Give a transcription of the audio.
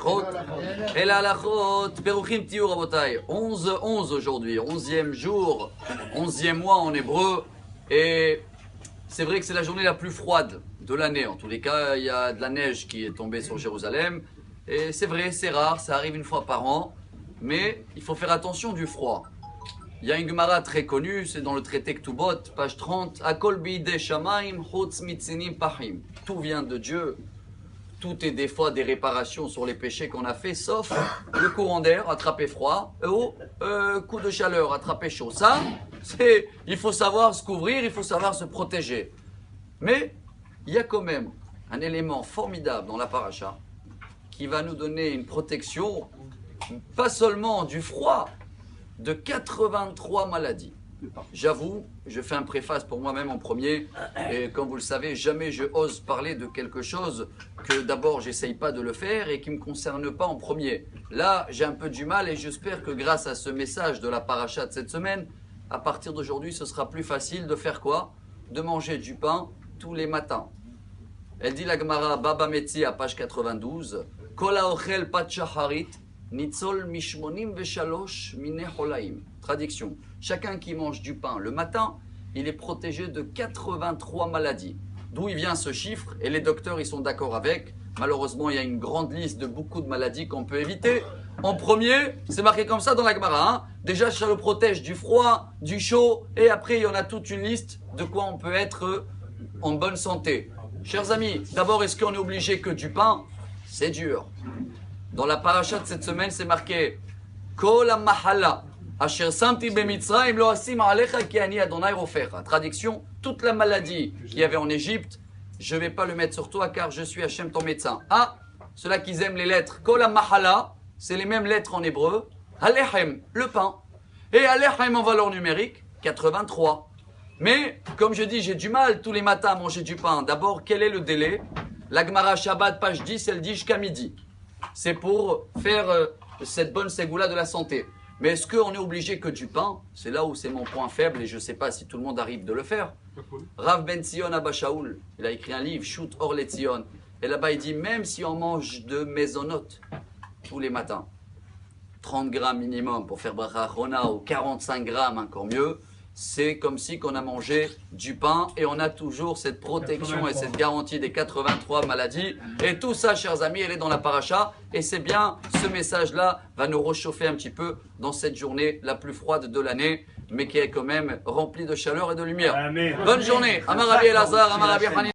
halachot. Et la halachot, peruchim tiyu rabotai. 11 aujourd'hui, 11e jour, 11e mois en hébreu. Et c'est vrai que c'est la journée la plus froide de l'année. En tous les cas, il y a de la neige qui est tombée sur Jérusalem. Et c'est vrai, c'est rare, ça arrive une fois par an. Mais il faut faire attention du froid. Il y a une Gemara très connue, c'est dans le traité Ktubot, page 30. Akol bi'idei shamaim chutz mitzinim pachim. Tout vient de Dieu. Tout est des fois des réparations sur les péchés qu'on a fait, sauf le courant d'air, attraper froid, ou coup de chaleur, attraper chaud. Ça, il faut savoir se couvrir, il faut savoir se protéger. Mais il y a quand même un élément formidable dans la paracha qui va nous donner une protection, pas seulement du froid, de 83 maladies. J'avoue, je fais un préface pour moi-même en premier, et comme vous le savez, jamais je ose parler de quelque chose que d'abord j'essaye pas de le faire et qui me concerne pas en premier. Là, j'ai un peu du mal et j'espère que grâce à ce message de la paracha de cette semaine, à partir d'aujourd'hui, ce sera plus facile de faire quoi? De manger du pain tous les matins. Elle dit la Gemara Baba Metzi à page 92, Kol haochel pat shacharit Nitzol mishmonim veshalosh mine holaim. Traduction. Chacun qui mange du pain le matin, il est protégé de 83 maladies. D'où il vient ce chiffre, et les docteurs ils sont d'accord avec. Malheureusement, il y a une grande liste de beaucoup de maladies qu'on peut éviter. En premier, c'est marqué comme ça dans la Gemara. Hein. Déjà, ça le protège du froid, du chaud, et après, il y en a toute une liste de quoi on peut être en bonne santé. Chers amis, d'abord, est-ce qu'on est obligé que du pain? C'est dur. Dans la paracha de cette semaine, c'est marqué Kol ha-mahala asher samti bemitzrayim lo asim alecha ki ani Adonai rofecha. Traduction, toute la maladie qu'il y avait en Égypte, je ne vais pas le mettre sur toi car je suis Hachem ton médecin. Ah, ceux-là qui aiment les lettres, Kol ha-mahala, c'est les mêmes lettres en hébreu. Alechem, le pain. Et Alechem en valeur numérique, 83. Mais, comme je dis, j'ai du mal tous les matins à manger du pain. D'abord, quel est le délai? La Gemara Shabbat, page 10, elle dit jusqu'à midi. C'est pour faire cette bonne ségoula de la santé. Mais est-ce qu'on est obligé que du pain? C'est là où c'est mon point faible et je ne sais pas si tout le monde arrive de le faire. Rav Ben Zion Abba Shaul, il a écrit un livre, Shoot Or Le Zion. Et là-bas il dit, même si on mange de mésonotes tous les matins, 30 grammes minimum pour faire bracha achrona ou 45 grammes encore mieux, c'est comme si qu'on a mangé du pain et on a toujours cette protection et cette garantie des 83 maladies. Et tout ça, chers amis, elle est dans la paracha. Et c'est bien, ce message-là va nous réchauffer un petit peu dans cette journée la plus froide de l'année, mais qui est quand même remplie de chaleur et de lumière. Amen. Bonne journée. Amar Rabbi Elazar, Amar Rabbi Hanina.